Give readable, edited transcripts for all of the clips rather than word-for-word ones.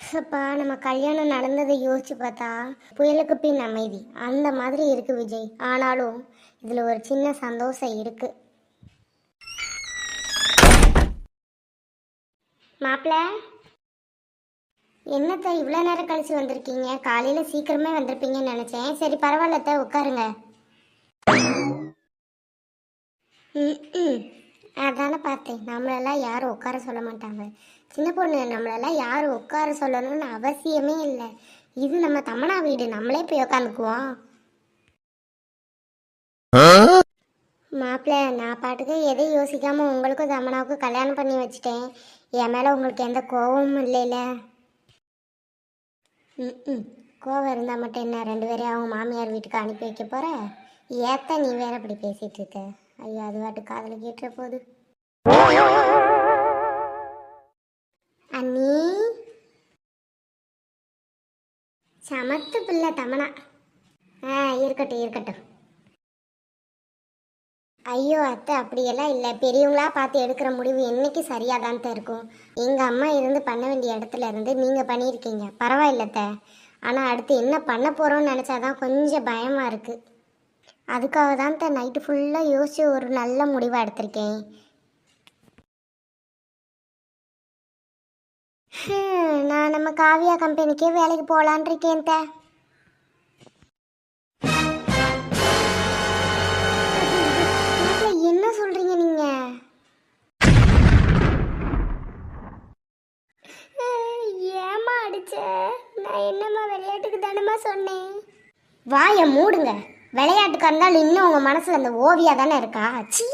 அப்பா நம்ம கல்யாணம் நடந்ததை யோசிச்சு பார்த்தா புயலுக்கு பின் அமைதி அந்த மாதிரி இருக்கு விஜய். ஆனாலும் இதில் ஒரு சின்ன சந்தோஷம் இருக்கு. மாப்பிள்ள, என்னத்த இவ்வளோ நேரம் கழிச்சு வந்திருக்கீங்க? காலையில் சீக்கிரமே வந்திருப்பீங்கன்னு நினச்சேன். சரி பரவாயில்லத்த, உட்காருங்க. ம் அதானே பார்த்தேன். நம்மளெல்லாம் யாரும் உட்கார சொல்ல மாட்டாங்க. சின்ன பொண்ணு, நம்மளெல்லாம் யாரும் உட்கார சொல்லணும்னு அவசியமே இல்லை. இது நம்ம தமனா வீடு, நம்மளே போய் உட்காந்துக்குவோம். மாப்பிள்ள, நான் பாட்டுக்கு எதையும் யோசிக்காம உங்களுக்கும் தமனாவுக்கும் கல்யாணம் பண்ணி வச்சுட்டேன். என் மேலே உங்களுக்கு எந்த கோபமும் இல்லைல்ல? ம் கோவம் இருந்தால் மட்டும் என்ன, 2 பேரையும் அவங்க மாமியார் வீட்டுக்கு அனுப்பி வைக்க போகிற? ஏத்த நீ வேற அப்படி பேசிகிட்டு இருக்க? ஐயோ, அது வாட்டு காதில் கேட்டுற போகுது. அண்ணி, சமத்து பிள்ளை தமனா. இருக்கட்டும் இருக்கட்டும். ஐயோ அத்தை, அப்படியெல்லாம் இல்லை. பெரியவங்களா பார்த்து எடுக்கிற முடிவு என்னைக்கு சரியாக தான் இருக்கும். எங்கள் அம்மா இருந்து பண்ண வேண்டிய இடத்துல இருந்து நீங்கள் பண்ணியிருக்கீங்க, பரவாயில்லத்த. ஆனால் அடுத்து என்ன பண்ண போகிறோன்னு நினச்சாதான் கொஞ்சம் பயமாக இருக்குது. அதுக்காக தான் நைட்டு ஃபுல்லாக யோசித்து ஒரு நல்ல முடிவாக எடுத்திருக்கேன். நான் நம்ம காவியா கம்பெனிக்கே வேலைக்கு போகலான் இருக்கேன். என்ன சொல்றீங்க நீங்க? ஏமா அடிச்ச? நான் என்னம்மா விளையாட்டுக்கு தானமா சொன்னேன். வாயை மூடுங்க. விளையாட்டுக்கு இருந்தாலும் இன்னும் உங்க மனசுல அந்த ஓவியா தானே இருக்கா? சி,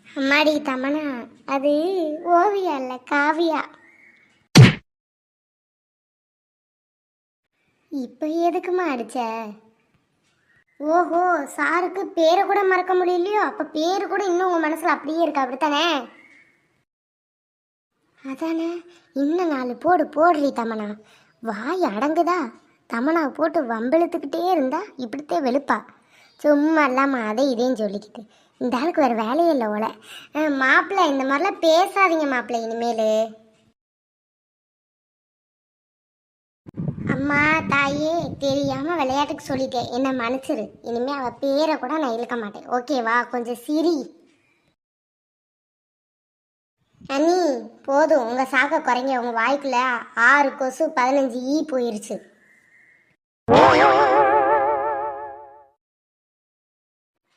அம்மாடி தமனா, அது ஓவியா இல்ல, காவியா. இப்ப எதுக்குமா அடிச்ச? ஓஹோ, சாருக்கு பேரை கூட மறக்க முடியலையோ? அப்ப பேரு கூட இன்னும் உங்க மனசுல அப்படியே இருக்கா, அப்படித்தானே? அதானே. இன்னும் 4 போடு போடுறீ தமனா. வாய் அடங்குதா? தமனாவை போட்டு வம்பிழுத்துக்கிட்டே இருந்தா இப்படித்தே வெளுப்பா. சும்மா இல்லாமல் அதை இதையும் சொல்லிக்கிட்டு இந்த ஆளுக்கு வேறு வேலையே இல்லை ஓல. மாப்பிள்ளை, இந்த மாதிரிலாம் பேசாதீங்க மாப்பிள்ளை இனிமேல். அம்மா தாயே, தெரியாமல் விளையாட்டுக்கு சொல்லிட்டேன், என்ன மன்னிச்சிரு. இனிமேல் அவள் பேரை கூட நான் இழுக்க மாட்டேன், ஓகேவா? கொஞ்சம் சிரி. அண்ணி, போதும் உங்கள் சாக்க குறைங்க. உங்கள் வாய்க்குள்ள 6 கொசு 15 ஈ போயிருச்சு.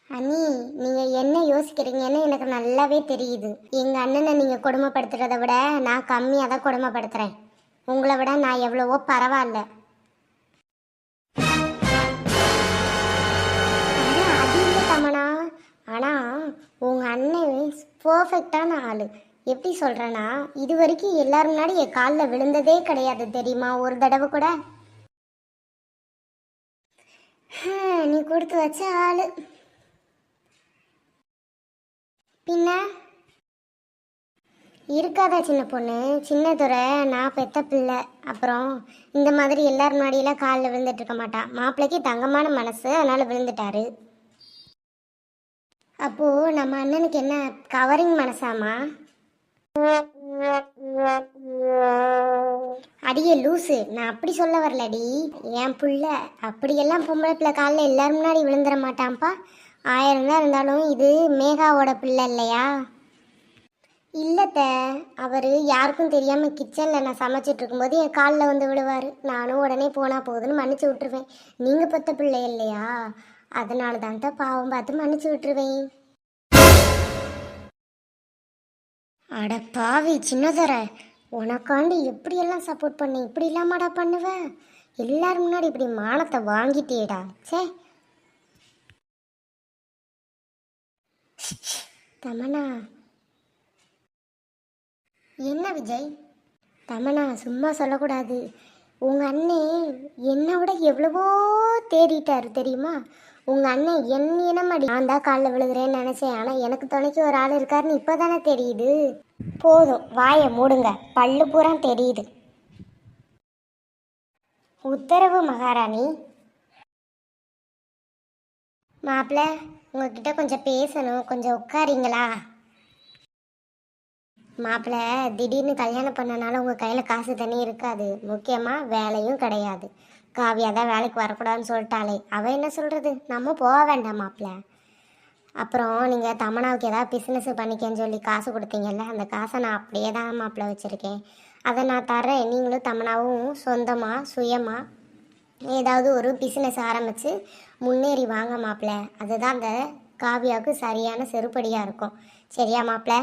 அண்ணி, நீங்கள் என்ன யோசிக்கிறீங்கன்னு எனக்கு நல்லாவே தெரியுது. எங்கள் அண்ணனை நீங்கள் கொடுமைப்படுத்துறத விட நான் கம்மியாக தான் கொடுமைப்படுத்துகிறேன். உங்களை விட நான் எவ்வளவோ பரவாயில்ல. அது இல்லை தமனா. ஆனால் உங்கள் அண்ணன் பர்ஃபெக்டான ஆள். எப்படி சொல்கிறேன்னா, இது வரைக்கும் எல்லாரும் முன்னாடி என் காலில் விழுந்ததே கிடையாது தெரியுமா, ஒரு தடவை கூட. நீ கொடுத்து வச்ச ஆள். பின்ன இருக்காதா சின்ன பொண்ணு? சின்னதுரை நான் பெத்த பிள்ளை. அப்புறம் இந்த மாதிரி எல்லாரும் முன்னாடியெல்லாம் காலில் விழுந்துட்டு இருக்க மாட்டான். மாப்பிள்ளைக்கு தங்கமான மனசு, அதனால் விழுந்துட்டாரு. அப்போது நம்ம அண்ணனுக்கு என்ன கவரிங் மனசாமா? அடியே லூசு, நான் அப்படி சொல்ல வரலடி. என் புள்ள அப்படியெல்லாம் பொம்பளை பிள்ளை காலில் எல்லாரும் முன்னாடி விழுந்துட மாட்டான்ப்பா. 1000 தான் இருந்தாலும் இது மேகாவோட பிள்ளை இல்லையா? இல்லைத்த, அவர் யாருக்கும் தெரியாமல் கிச்சனில் நான் சமைச்சிட்டு இருக்கும்போது என் காலில் வந்து விழுவார். நானும் உடனே போனால் போகுதுன்னு மன்னிச்சு விட்டுருவேன். நீங்கள் பெத்த பிள்ளை இல்லையா, அதனால தான் பாவம் பார்த்து மன்னிச்சு விட்டுருவேன். அட பாவி சின்னதர, உனக்காண்டி எப்படியெல்லாம் சப்போர்ட் பண்ணேன், இப்படி இல்லாமடா பண்ணுவேன்? எல்லாரும் முன்னாடி இப்படி மானத்தை வாங்கிட்டேடா. சே தமனா. என்ன விஜய்? தமனா, சும்மா சொல்லக்கூடாது. உங்கள் அண்ணே என்னை விட எவ்வளவோ தேடிட்டாரு தெரியுமா? உங்கள் அண்ணன் என்ன மாடி, நான் தான் காலில் விழுகிறேன்னு நினச்சேன். ஆனால் எனக்கு துணைக்கு ஒரு ஆள் இருக்காருன்னு இப்போ தானே தெரியுது. போதும், வாயை மூடுங்க, பல்லு பூரா தெரியுது. உத்தரவு மகாராணி. மாப்பிள்ள, உங்ககிட்ட கொஞ்சம் பேசணும், கொஞ்சம் உட்காரிங்களா? மாப்பிள்ளை திடீர்னு கல்யாணம் பண்ணனால உங்கள் கையில் காசு தண்ணி இருக்காது, முக்கியமாக வேலையும் கிடையாது. காவியா தான் வேலைக்கு வரக்கூடாதுன்னு சொல்லிட்டாலே, அவள் என்ன சொல்கிறது, நம்ம போக வேண்டாம் மாப்பிள்ளை. அப்புறம் நீங்கள் தமனாவுக்கு ஏதாவது பிஸ்னஸ் பண்ணிக்கன்னு சொல்லி காசு கொடுத்தீங்கல்ல, அந்த காசை நான் அப்படியே தான் மாப்பிள்ளை வச்சுருக்கேன். அதை நான் தரேன். நீங்களும் தமனாவும் சொந்தமாக சுயமாக ஏதாவது ஒரு பிஸ்னஸ் ஆரம்பித்து முன்னேறி வாங்க மாப்பிள்ளை. அதுதான் அந்த காவியாவுக்கு சரியான செருப்படியாக இருக்கும். சரியா மாப்பிள்ளை?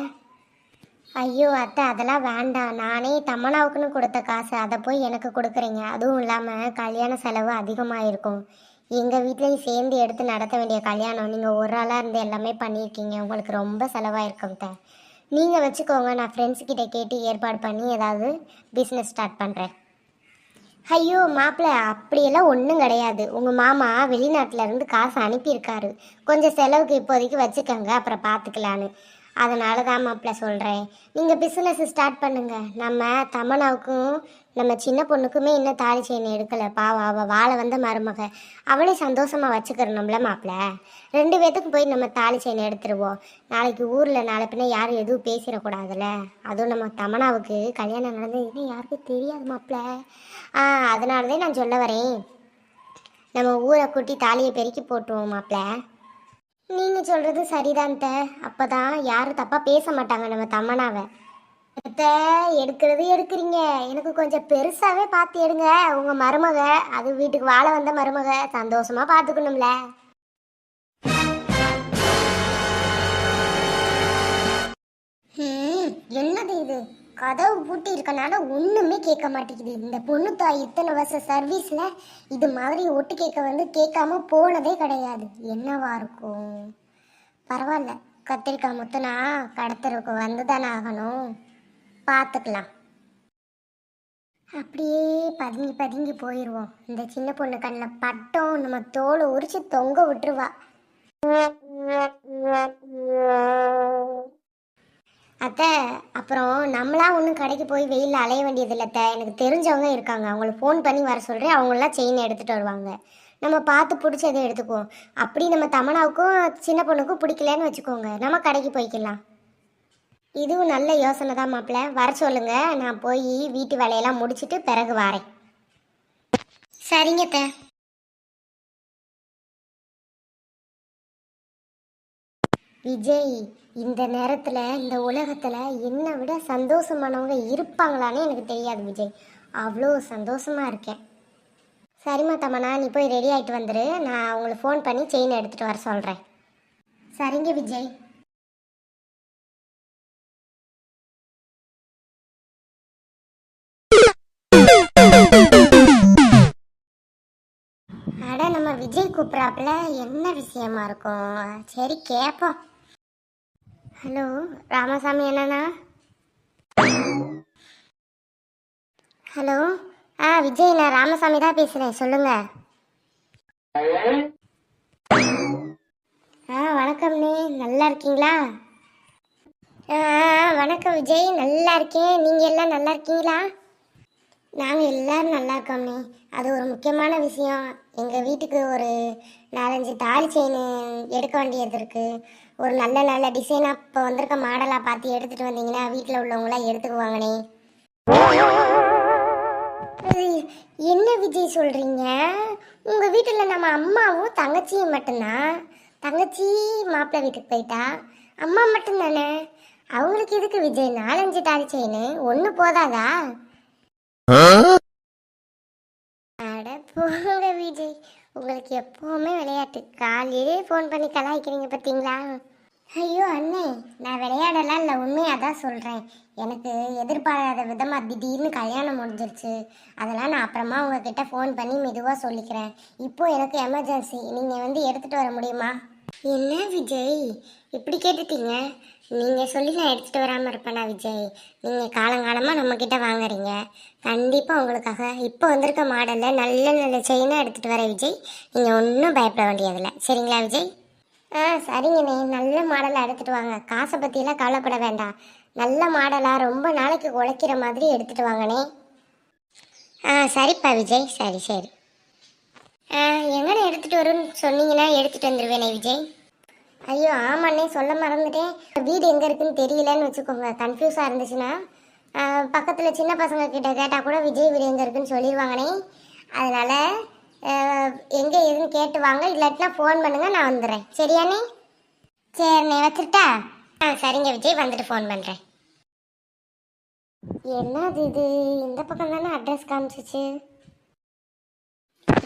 ஐயோ அத்தை, அதெல்லாம் வேண்டாம். நானே தமனாவுக்குன்னு கொடுத்த காசு அதை போய் எனக்கு கொடுக்குறீங்க. அதுவும் இல்லாமல் கல்யாண செலவு அதிகமாக இருக்கும். எங்கள் வீட்லேயும் சேர்ந்து எடுத்து நடத்த வேண்டிய கல்யாணம். நீங்கள் ஒரு ஆளாக இருந்து எல்லாமே பண்ணியிருக்கீங்க, உங்களுக்கு ரொம்ப செலவாயிருக்கும் த. நீங்கள் வச்சுக்கோங்க, நான் ஃப்ரெண்ட்ஸ்கிட்ட கேட்டு ஏற்பாடு பண்ணி ஏதாவது பிஸ்னஸ் ஸ்டார்ட் பண்ணுறேன். ஐயோ மாப்பிள்ளை, அப்படியெல்லாம் ஒன்றும் கிடையாது. உங்கள் மாமா வெளிநாட்டில் இருந்து காசு அனுப்பியிருக்காரு. கொஞ்சம் செலவுக்கு இப்போதைக்கு வச்சுக்கோங்க, அப்புறம் பார்த்துக்கலான்னு. அதனால தான் மாப்பிள்ளை சொல்கிறேன், நீங்கள் பிஸ்னஸ் ஸ்டார்ட் பண்ணுங்கள். நம்ம தமனாவுக்கும் நம்ம சின்ன பொண்ணுக்குமே இன்னும் தாலி செயின் எடுக்கலை. பாவம், அவள் வாழை வந்த மருமக, அவளே சந்தோஷமாக வச்சுக்கிறணும்ல மாப்பிள்ளை. 2 பேத்துக்கும் போய் நம்ம தாலி செயின் எடுத்துருவோம். நாளைக்கு ஊரில் நாளை பின்ன யாரும் எதுவும் பேசிடக்கூடாதுல்ல. அதுவும் நம்ம தமனாவுக்கு கல்யாணம் நடந்ததுன்னு யாருக்கும் தெரியாது மாப்பிள்ளை. அதனால தான் நான் சொல்ல வரேன், நம்ம ஊரை கூட்டி தாலியை பெருக்கி போட்டுருவோம் மாப்பிள்ளை. நீங்கள் சொல்கிறது சரிதான் த. அப்போ தான் யாரும் தப்பாக பேச மாட்டாங்க நம்ம தமனாவை. அத்தை, எடுக்கிறது எடுக்கிறீங்க, எனக்கு கொஞ்சம் பெருசாகவே பார்த்து எடுங்க. உங்கள் மருமக, அது வீட்டுக்கு வாழ வந்த மருமக, சந்தோஷமாக பார்த்துக்கணும்ல. என்னது இது, கதவு பூட்டி இருக்கனால ஒன்றுமே கேட்க மாட்டேங்குது. இந்த பொண்ணு தாய் இத்தனை வருஷம் சர்வீஸில் இது மாதிரி ஒட்டு கேட்க வந்து கேட்காம போனதே கிடையாது. என்னவா இருக்கும்? பரவாயில்ல, கத்திரிக்காய் முத்துனா கடத்தருக்கு வந்து தானே ஆகணும், பார்த்துக்கலாம். அப்படியே பதுங்கி பதுங்கி போயிடுவோம். இந்த சின்ன பொண்ணு கண்ணில் பட்டம் நம்ம தோலை உரிச்சு தொங்க விட்டுருவா. அத்தை, அப்புறம் நம்மளாம் ஒன்றும் கடைக்கு போய் வெயிலில் அலைய வேண்டியதில்லை அத்தை. எனக்கு தெரிஞ்சவங்க இருக்காங்க, அவங்களுக்கு ஃபோன் பண்ணி வர சொல்கிறேன். அவங்களாம் செயின் எடுத்துகிட்டு வருவாங்க. நம்ம பார்த்து பிடிச்சதை எடுத்துக்குவோம். அப்படி நம்ம தமனாவுக்கும் சின்ன பொண்ணுக்கும் பிடிக்கலன்னு வச்சுக்கோங்க, நம்ம கடைக்கு போய்க்கலாம். இதுவும் நல்ல யோசனை தான் மாப்பிள்ளை. வர சொல்லுங்க, நான் போய் வீட்டு வேலையெல்லாம் முடிச்சுட்டு பிறகு வரேன். சரிங்க அத்தை. விஜய், இந்த நேரத்தில் இந்த உலகத்தில் என்னை விட சந்தோஷமானவங்க இருப்பாங்களான்னு எனக்கு தெரியாது விஜய். அவ்வளோ சந்தோஷமாக இருக்கேன். சரிம்மா தமனா, நீ போய் ரெடி ஆகிட்டு வந்துடு. நான் உங்களுக்கு ஃபோன் பண்ணி செயின் எடுத்துகிட்டு வர சொல்கிறேன். சரிங்க விஜய். அட, நம்ம விஜய் கூப்பிட்றாப்புல, என்ன விஷயமா இருக்கும்? சரி கேட்போம். ஹலோ ராமசாமி அண்ணா. ஹலோ, விஜய், நான் ராமசாமி தான் பேசுகிறேன், சொல்லுங்க. வணக்கம்ண்ணே, நல்லா இருக்கீங்களா? வணக்கம் விஜய், நல்லா இருக்கேன். நீங்கள் எல்லாம் நல்லா இருக்கீங்களா? நாங்கள் எல்லோரும் நல்லா இருக்கோம்ண்ணே. அது ஒரு முக்கியமான விஷயம். எங்கள் வீட்டுக்கு ஒரு 4-5 தாலி செயின் எடுக்க வேண்டியது இருக்குது. ஒரு நல்ல நல்ல டிசைனாக இப்போ வந்திருக்க மாடலாக பார்த்து எடுத்துகிட்டு வந்தீங்கன்னா வீட்டில் உள்ளவங்களாம் எடுத்துக்குவாங்கண்ணே. என்ன விஜய் சொல்கிறீங்க? உங்கள் வீட்டில் நம்ம அம்மாவும் தங்கச்சியும் மட்டும்தான். தங்கச்சி மாப்பிள்ளை வீட்டுக்கு போயிட்டா, அம்மா மட்டும்தானே. அவங்களுக்கு எதுக்கு விஜய் 4-5 தாலி செயின்? ஒன்று போதாதா? அட போங்க விஜய், உங்களுக்கு எப்போவுமே விளையாட்டு. காலையிலே ஃபோன் பண்ணி கலாய்க்கிறீங்க பார்த்தீங்களா? ஐயோ அண்ணே, நான் விளையாடலாம் இல்லை, உண்மையாக தான் சொல்கிறேன். எனக்கு எதிர்பாராத விதமாக திடீர்னு கல்யாணம் முடிஞ்சிருச்சு. அதெல்லாம் நான் அப்புறமா உங்ககிட்ட ஃபோன் பண்ணி மெதுவாக சொல்லிக்கிறேன். இப்போது எனக்கு எமர்ஜென்சி, நீங்கள் வந்து எடுத்துகிட்டு வர முடியுமா? என்ன விஜய் இப்படி கேட்டுட்டீங்க? நீங்கள் சொல்லி நான் எடுத்துகிட்டு வராமல் இருப்பேனா விஜய்? நீங்கள் காலங்காலமாக நம்மக்கிட்ட வாங்குறீங்க, கண்டிப்பாக உங்களுக்காக இப்போ வந்திருக்க மாடலில் நல்ல நல்ல செயினாக எடுத்துகிட்டு வரேன் விஜய். நீங்கள் ஒன்றும் பயப்பட வேண்டியதில்லை, சரிங்களா விஜய்? சரிங்கண்ணே, நல்ல மாடலாக எடுத்துகிட்டு வாங்க. காசை பற்றியெல்லாம் கவலைப்பட வேண்டாம். நல்ல மாடலாக ரொம்ப நாளைக்கு உழைக்கிற மாதிரி எடுத்துகிட்டு வாங்கண்ணே. சரிப்பா விஜய், சரி சரி. எங்கே எடுத்துகிட்டு வரும்னு சொன்னீங்கன்னா எடுத்துகிட்டு வந்துடுவேனே விஜய். ஐயோ ஆமாண்ணே, சொல்ல மறந்துட்டேன். வீடு எங்கே இருக்குன்னு தெரியலன்னு வச்சுக்கோங்க. கன்ஃபியூஸாக இருந்துச்சுன்னா பக்கத்தில் சின்ன பசங்க கிட்ட கேட்டால் கூட விஜய் வீடு எங்கே இருக்குன்னு சொல்லிடுவாங்கண்ணே. அதனால் எங்கே எதுன்னு கேட்டு வாங்க, இல்லாட்டினா ஃபோன் பண்ணுங்கள், நான் வந்துடுறேன். சரியாண்ணே? சரிண்ணே, வச்சுட்டா? சரிங்க விஜய், வந்துட்டு ஃபோன் பண்ணுறேன். என்னது இது? இந்த பக்கம் தானே அட்ரஸ் காமிச்சிச்சு.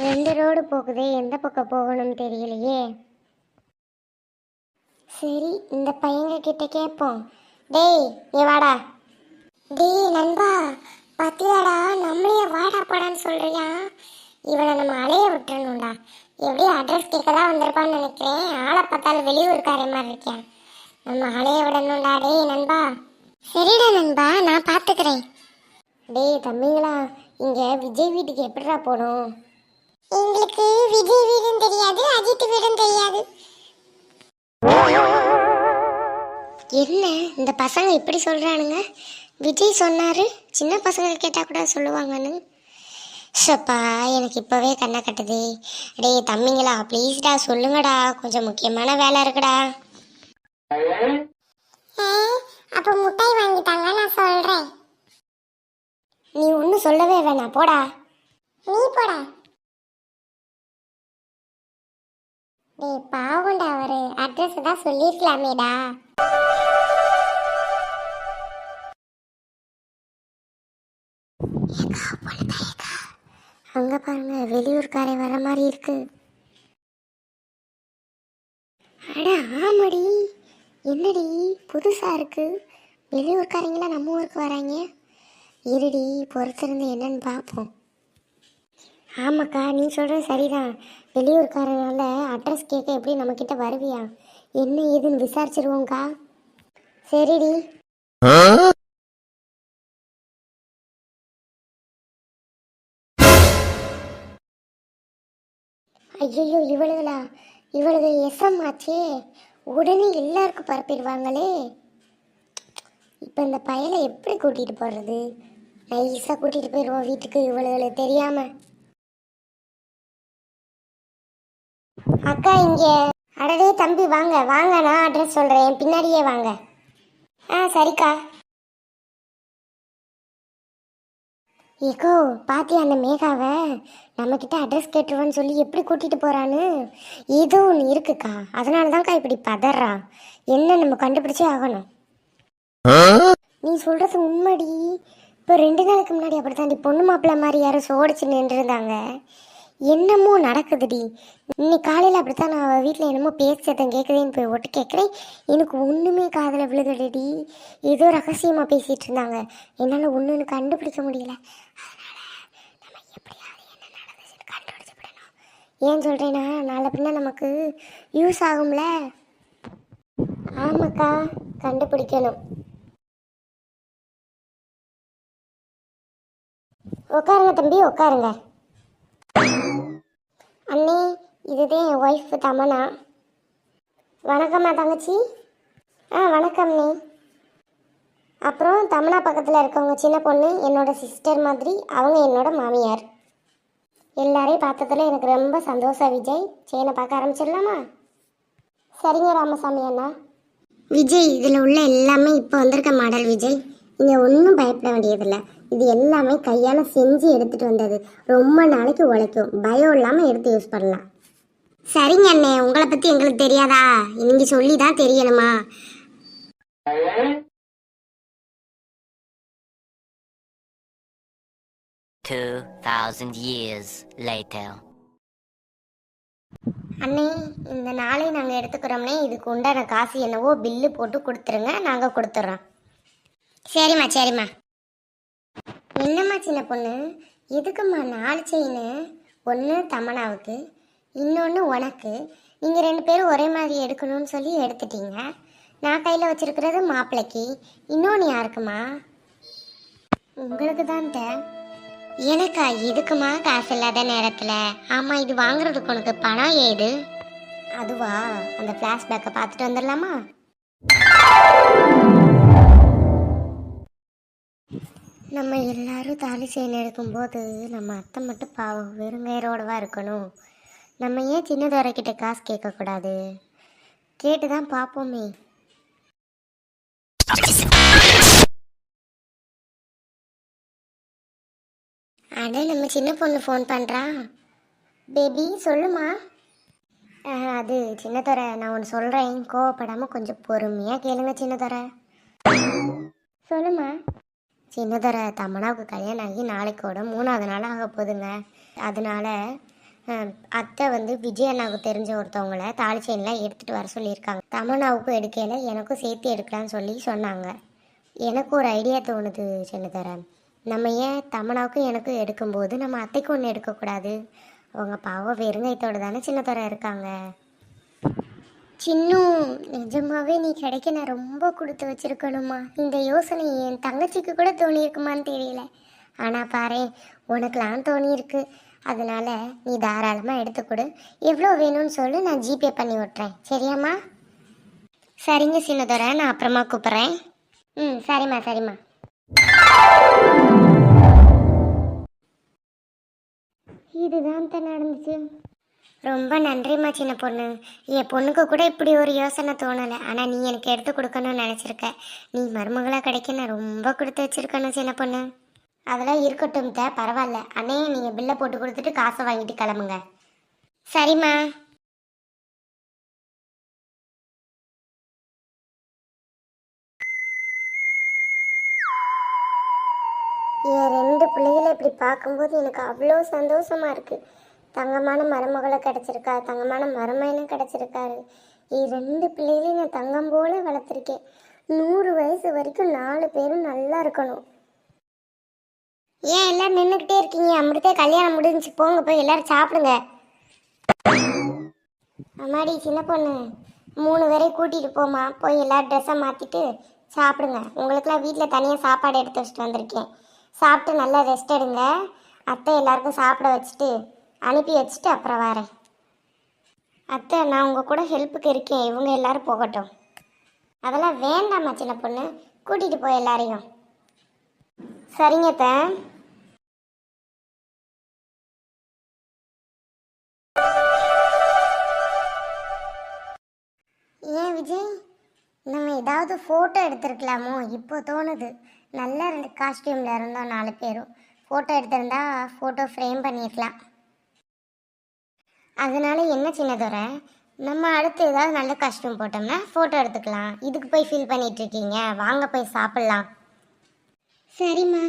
2 ரோடு போகுதே, எந்த பக்கம் போகணும்னு தெரியலையே. சரி, இந்த பையங்க கிட்ட கேட்போம். டேய் நீ வாடா. டேய் நண்பா, பத்தியாடா நம்மளையே வாடா போடான்னு சொல்றியா? இவனை நம்ம அலைய விட்டுறணும்டா. எப்படியும் அட்ரஸ் கேட்க தான் வந்திருப்பான்னு நினைக்கிறேன். ஆளை பார்த்தாலும் வெளியூருக்காரே மாதிரி இருக்கேன். நம்ம அலைய விடணும்டா. டேய் நண்பா. சரிடா நண்பா, நான் பார்த்துக்கிறேன். டேய் தம்பிங்களா, இங்கே விஜய் வீட்டுக்கு எப்படிடா போகணும்? எங்களுக்கு விஜய் வீடும் தெரியாது, அஜித் வீடும் தெரியாது. என்ன இந்த பசங்க இப்படி சொல்கிறானுங்க? விஜய் சொன்னார் சின்ன பசங்க கேட்டால் கூட சொல்லுவாங்கன்னு. ஷப்பா, எனக்கு இப்போவே கண்ணை கட்டுது. டேய் தம்பிங்களா, ப்ளீஸ்டா சொல்லுங்கடா, கொஞ்சம் முக்கியமான வேலை இருக்குடா. அப்போ முட்டாய் வாங்கிட்டாங்க, நான் சொல்கிறேன். நீ ஒன்றும் சொல்லவே வேணாம், போடா. நீ போடா. டேய் பாவண்டா, அவரு அட்ரஸ் தான் சொல்லிருக்கலாமேடா. அங்க பாருங்க, வெளியூர்காரை வர மாதிரி இருக்கு. அட ஆமாடி, என்னடி புதுசா இருக்கு? வெளியூர்காரங்களா நம்ம ஊருக்கு வராங்க. இருடி, பொறுத்திருந்து என்னன்னு பார்ப்போம். ஆமாக்கா, நீ சொல்கிறது சரிதான். வெளியூர்காரனால அட்ரஸ் கேட்க எப்படி நம்மக்கிட்ட வருவியா? என்ன ஏதுன்னு விசாரிச்சிருவோங்க்கா. சரிடி. ஐயோ, இவளுக எஸ்எம் ஆச்சே, உடனே எல்லாருக்கும் பரப்பிடுவாங்களே. இப்போ இந்த பயலை எப்படி கூட்டிகிட்டு போகிறது? நைஸாக கூட்டிகிட்டு போயிடுவோம் வீட்டுக்கு, இவளுகளுக்கு தெரியாமல். அக்கா இங்கே. அடடே தம்பி, வாங்க வாங்க, நான் அட்ரஸ் சொல்கிறேன், பின்னாடியே வாங்க. சரிக்கா. ஏக்கோ பாத்தியா அந்த மேகாவை? நம்மக்கிட்ட அட்ரஸ் கேட்டுருவான்னு சொல்லி எப்படி கூட்டிகிட்டு போகிறான்னு. ஏதோ ஒன்று இருக்குக்கா, அதனால தான்க்கா இப்படி பதறா. என்ன நம்ம கண்டுபிடிச்சே ஆகணும். நீ சொல்கிறது உண்மைடி. இப்போ 2 நாளுக்கு முன்னாடி அப்படி தாண்டி பொண்ணு மாப்பிள்ளை மாதிரி யாரும் சோடிச்சு நின்றுருந்தாங்க. என்னமோ நடக்குதுடி. இன்னைக்கு காலையில் அப்படித்தான் நான் வீட்டில் என்னமோ பேசுறதன் கேட்குதேன்னு போய் ஒட்டு கேட்குறேன். எனக்கு ஒன்றுமே காதில் விழுகலடி. ஏதோ ரகசியமாக பேசிகிட்டு இருந்தாங்க. என்னால் ஒன்றுன்னு கண்டுபிடிக்க முடியல. அதனால் நம்ம எப்படியாவது என்ன நடந்துச்சுன்னு கண்டுபிடிச்சு விடணும். ஏன் சொல்கிறேன்னா, நாளை பின்ன நமக்கு யூஸ் ஆகும்ல. ஆமாக்கா, கண்டுபிடிக்கணும். உட்காருங்க தம்பி, உட்காருங்க. அண்ணே, இதுதான் என் ஒய்ஃப் தமனா. வணக்கம்மா தங்கச்சி. வணக்கம்ண்ணே. அப்புறம் தமனா பக்கத்தில் இருக்கவங்க சின்ன பொண்ணு என்னோட சிஸ்டர் மாதிரி, அவங்க என்னோட மாமியார். எல்லாரையும் பார்த்ததில் எனக்கு ரொம்ப சந்தோஷம் விஜய். சேனை பார்க்க ஆரம்பிச்சிடலாமா? சரிங்க ராமசாமி அண்ணா. விஜய், இதில் உள்ள எல்லாமே இப்போ வந்திருக்க மாடல் விஜய். நீங்கள் ஒன்றும் பயப்பட வேண்டியதில்லை. இது எல்லாமே கையால் செஞ்சு எடுத்துகிட்டு வந்தது. ரொம்ப நாளைக்கு உழைக்கும். பயம் இல்லாமல் எடுத்து யூஸ் பண்ணலாம். சரிங்க அண்ணே, உங்களை பற்றி எங்களுக்கு தெரியாதா? நீங்கள் சொல்லி தான் தெரியணுமா? அண்ணே, இந்த நாளை நாங்கள் எடுத்துக்கிறோம்னே, இதுக்கு உண்டான காசு என்னவோ பில்லு போட்டு கொடுத்துருங்க, நாங்கள் கொடுத்துட்றோம். சரிம்மா சரிம்மா. என்னம்மா சின்ன பொண்ணு, எதுக்கும்மா 4 செயின்? ஒன்று தமனாவுக்கு, இன்னொன்று உனக்கு. நீங்கள் 2 பேரும் ஒரே மாதிரி எடுக்கணும்னு சொல்லி எடுத்துட்டீங்க. நான் கையில் வச்சுருக்கிறது மாப்பிள்ளைக்கு. இன்னொன்று யாருக்குமா? உங்களுக்கு தான். எனக்கா? எதுக்குமா காசு இல்லாத நேரத்தில்? ஆமாம், இது வாங்குறதுக்கு உனக்கு பணம் ஏது? அதுவா, அந்த ஃப்ளாஷ்பேக்கை பார்த்துட்டு வந்துடலாமா? நம்ம எல்லாரும் தாலி செயின் எடுக்கும்போது நம்ம அத்தை மட்டும் பாவம் வெறுங்கையரோடவா இருக்கணும். நம்ம ஏன் சின்னதுரைக்கிட்ட காசு கேட்கக்கூடாது? கேட்டு தான் பார்ப்போமே. அட நம்ம சின்ன பொண்ணு ஃபோன் பண்ணுறா. பேபி சொல்லுமா. அது சின்னத்தொரை, நான் ஒன்று சொல்கிறேன், கோவப்படாமல் கொஞ்சம் பொறுமையாக கேளுங்க சின்னத்தொரை. சொல்லுமா. சின்னதொரை, தமனாவுக்கு கல்யாணம் ஆகி நாளைக்கோட 3வது நாள் ஆக போகுதுங்க. அதனால அத்தை வந்து விஜய் அண்ணாவுக்கு தெரிஞ்ச ஒருத்தவங்கள தாலி செயின்லாம் எடுத்துகிட்டு வர சொல்லியிருக்காங்க. தமனாவுக்கும் எடுக்கல, எனக்கும் சேர்த்து எடுக்கலான்னு சொல்லி சொன்னாங்க. எனக்கு ஒரு ஐடியா தோணுது சின்னதொரை. நம்ம ஏன் தமனாவுக்கும் எனக்கும் எடுக்கும்போது நம்ம அத்தைக்கு ஒன்று எடுக்கக்கூடாது? அவங்க பாவம் வெறுங்கைத்தோடு தானே சின்னதொரை இருக்காங்க. சின்னும் நிஜமாவே நீ கிடைக்க நான் ரொம்ப கொடுத்து வச்சிருக்கணுமா? இந்த யோசனை என் தங்கச்சிக்கு கூட தோணியிருக்குமான்னு தெரியல. ஆனால் பாரு, உனக்கெலாம் தோணியிருக்கு. அதனால நீ தாராளமாக எடுத்துக்கொடு. எவ்வளோ வேணும்னு சொல்லி நான் ஜிபே பண்ணி விட்றேன். சரியாம்மா? சரிங்க சின்னதொரை, நான் அப்புறமா கூப்பிட்றேன். சரிம்மா சரிம்மா. இதுதான் தான் நடந்துச்சு. ரொம்ப நன்றிம்மா சின்ன பொண்ணு. என் பொண்ணுக்கு கூட இப்படி ஒரு யோசனை தோணலை. ஆனால் நீ எனக்கு எடுத்து கொடுக்கணும்னு நினச்சிருக்க. நீ மருமகளாக கிடைக்க நான் ரொம்ப கொடுத்து வச்சிருக்கணும் சின்ன பொண்ணு. அதெல்லாம் இருக்கட்டும் பரவாயில்ல. அண்ணே, நீங்கள் பில்லை போட்டு கொடுத்துட்டு காசை வாங்கிட்டு கிளம்புங்க. சரிம்மா. என் 2 பிள்ளைகளை இப்படி பார்க்கும்போது எனக்கு அவ்வளோ சந்தோஷமாக இருக்குது. தங்கமான மருமகளை கிடச்சிருக்கா, தங்கமான மருமையனும் கிடச்சிருக்காரு. என் 2 பிள்ளைகளையும் நான் தங்கம் போல வளர்த்துருக்கேன். 100 வயசு வரைக்கும் 4 பேரும் நல்லா இருக்கணும். ஏன் எல்லாரும் நின்றுக்கிட்டே இருக்கீங்க? அமிர்தே கல்யாணம் முடிஞ்சு, போங்க போய் எல்லாரும் சாப்பிடுங்க. அம்மாடி சின்ன பொண்ணு, 3 பேரையும் கூட்டிகிட்டு போமா. போய் எல்லாரும் ட்ரெஸ்ஸை மாற்றிட்டு சாப்பிடுங்க. உங்களுக்குலாம் வீட்டில் தனியாக சாப்பாடு எடுத்து வச்சுட்டு வந்திருக்கேன். சாப்பிட்டு நல்லா ரெஸ்ட் எடுங்க. அத்தை எல்லாருக்கும் சாப்பிட வச்சுட்டு அனுப்பி வச்சுட்டு அப்புறம் வரேன். அத்தை, நான் உங்கள் கூட ஹெல்ப்புக்கு இருக்கேன். இவங்க எல்லாரும் போகட்டும். அதெல்லாம் வேண்டாம்மா சின்ன பொண்ணு, கூட்டிகிட்டு போய் எல்லாரையும். சரிங்க அத்தை. ஏன் விஜய், நம்ம ஏதாவது ஃபோட்டோ எடுத்துருக்கலாமோ? இப்போ தோணுது. நல்ல 2 காஸ்டியூமில் இருந்தோம் 4 பேரும். ஃபோட்டோ எடுத்திருந்தா ஃபோட்டோ ஃப்ரேம் பண்ணியிருக்கலாம். அதனால என்ன சின்னதொரை, நம்ம அடுத்து ஏதாவது நல்ல காஸ்டியூம் போட்டோம்னா ஃபோட்டோ எடுத்துக்கலாம். இதுக்கு போய் ஃபீல் பண்ணிகிட்ருக்கீங்க. வாங்க போய் சாப்பிட்லாம். சரிம்மா.